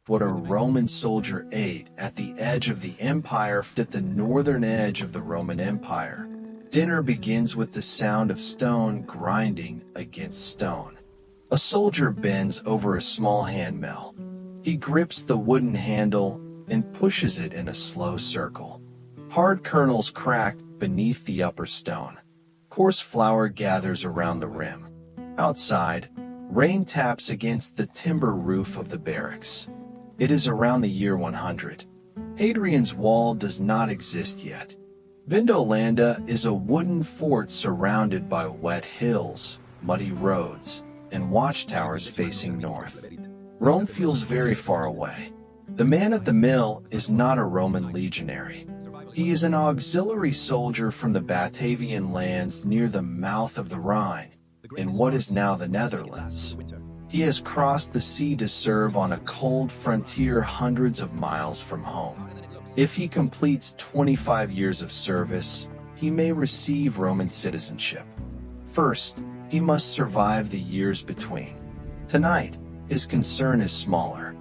What a Roman soldier ate at the edge of the empire, at the northern edge of the Roman Empire. Dinner begins with the sound of stone grinding against stone. A soldier bends over a small hand mill. He grips the wooden handle and pushes it in a slow circle. Hard kernels crack beneath the upper stone. Coarse flour gathers around the rim. Outside, rain taps against the timber roof of the barracks. It is around the year 100. Hadrian's Wall does not exist yet. Vindolanda is a wooden fort surrounded by wet hills, muddy roads, and watchtowers facing north. Rome feels very far away. The man at the mill is not a Roman legionary. He is an auxiliary soldier from the Batavian lands near the mouth of the Rhine, in what is now the Netherlands. He has crossed the sea to serve on a cold frontier hundreds of miles from home. If he completes 25 years of service, he may receive Roman citizenship. First, he must survive the years between. Tonight, his concern is smaller.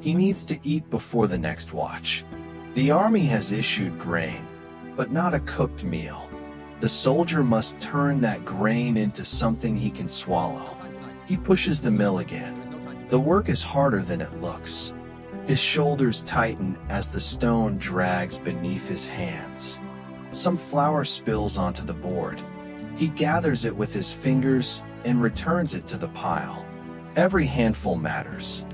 He needs to eat before the next watch. The army has issued grain, but not a cooked meal. The soldier must turn that grain into something he can swallow. He pushes the mill again. The work is harder than it looks. His shoulders tighten as the stone drags beneath his hands. Some flour spills onto the board. He gathers it with his fingers and returns it to the pile. Every handful matters.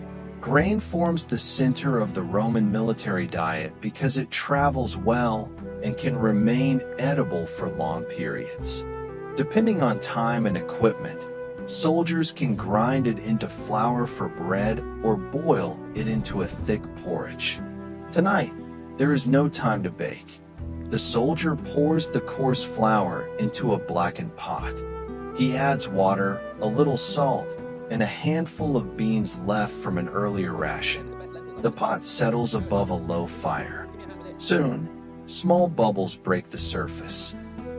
Grain forms the center of the Roman military diet because it travels well and can remain edible for long periods. Depending on time and equipment, soldiers can grind it into flour for bread or boil it into a thick porridge. Tonight, there is no time to bake. The soldier pours the coarse flour into a blackened pot. He adds water, a little salt, and a handful of beans left from an earlier ration. The pot settles above a low fire. Soon, small bubbles break the surface.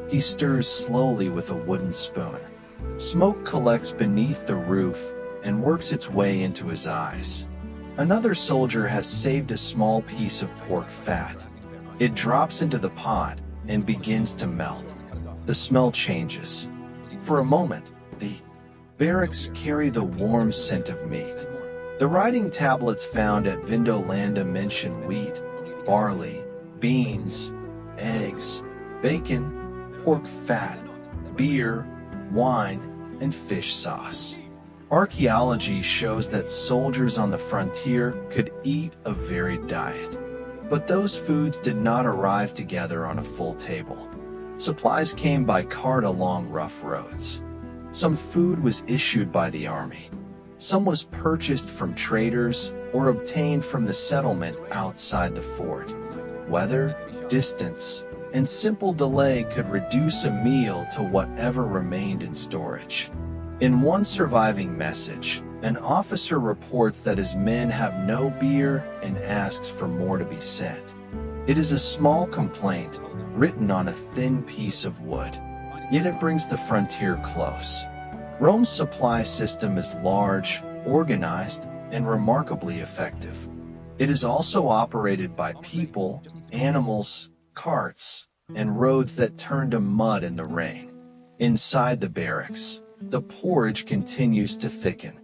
He stirs slowly with a wooden spoon. Smoke collects beneath the roof and works its way into his eyes. Another soldier has saved a small piece of pork fat. It drops into the pot and begins to melt. The smell changes. For a moment, the barracks carry the warm scent of meat. The writing tablets found at Vindolanda mention wheat, barley, beans, eggs, bacon, pork fat, beer, wine, and fish sauce. Archaeology shows that soldiers on the frontier could eat a varied diet. But those foods did not arrive together on a full table. Supplies came by cart along rough roads. Some food was issued by the army. Some was purchased from traders or obtained from the settlement outside the fort. Weather, distance, and simple delay could reduce a meal to whatever remained in storage. In one surviving message, an officer reports that his men have no beer and asks for more to be sent. It is a small complaint written on a thin piece of wood, yet it brings the frontier close. Rome's supply system is large, organized, and remarkably effective. It is also operated by people, animals, carts, and roads that turn to mud in the rain. Inside the barracks, the porridge continues to thicken.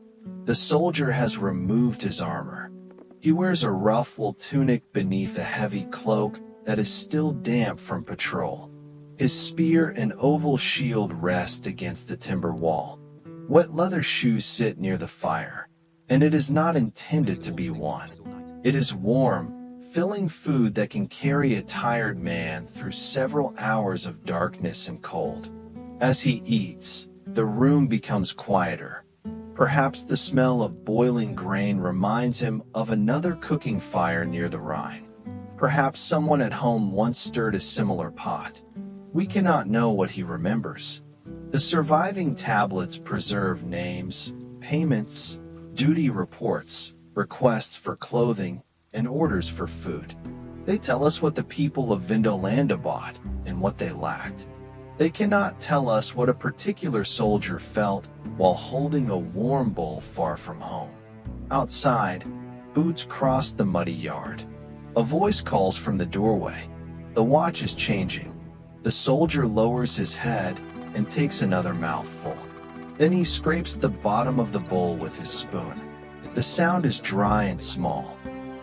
The soldier has removed his armor. He wears a rough wool tunic beneath a heavy cloak that is still damp from patrol. His spear and oval shield rest against the timber wall. Wet leather shoes sit near the fire, and it is not intended to be one. It is warm, filling food that can carry a tired man through several hours of darkness and cold. As he eats, the room becomes quieter. Perhaps the smell of boiling grain reminds him of another cooking fire near the Rhine. Perhaps someone at home once stirred a similar pot. We cannot know what he remembers. The surviving tablets preserve names, payments, duty reports, requests for clothing, and orders for food. They tell us what the people of Vindolanda bought and what they lacked. They cannot tell us what a particular soldier felt while holding a warm bowl far from home. Outside, boots cross the muddy yard. A voice calls from the doorway. The watch is changing. The soldier lowers his head and takes another mouthful. Then he scrapes the bottom of the bowl with his spoon. The sound is dry and small.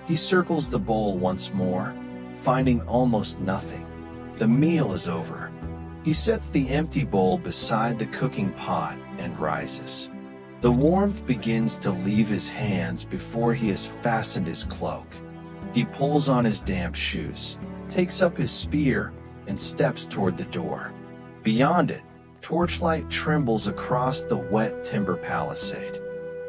He circles the bowl once more, finding almost nothing. The meal is over. He sets the empty bowl beside the cooking pot and rises. The warmth begins to leave his hands before he has fastened his cloak. He pulls on his damp shoes, takes up his spear, and steps toward the door. Beyond it, torchlight trembles across the wet timber palisade.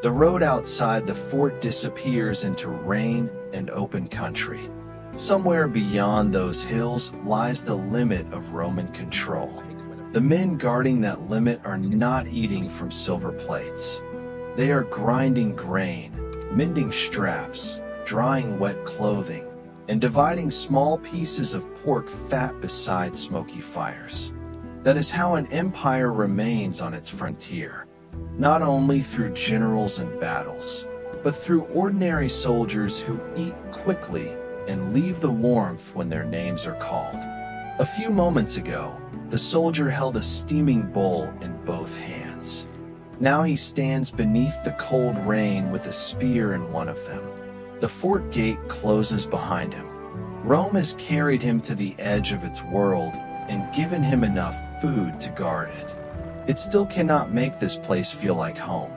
The road outside the fort disappears into rain and open country. Somewhere beyond those hills lies the limit of Roman control. The men guarding that limit are not eating from silver plates. They are grinding grain, mending straps, drying wet clothing, and dividing small pieces of pork fat beside smoky fires. That is how an empire remains on its frontier, not only through generals and battles, but through ordinary soldiers who eat quickly and leave the warmth when their names are called. A few moments ago, the soldier held a steaming bowl in both hands. Now he stands beneath the cold rain with a spear in one of them. The fort gate closes behind him. Rome has carried him to the edge of its world and given him enough food to guard it. It still cannot make this place feel like home.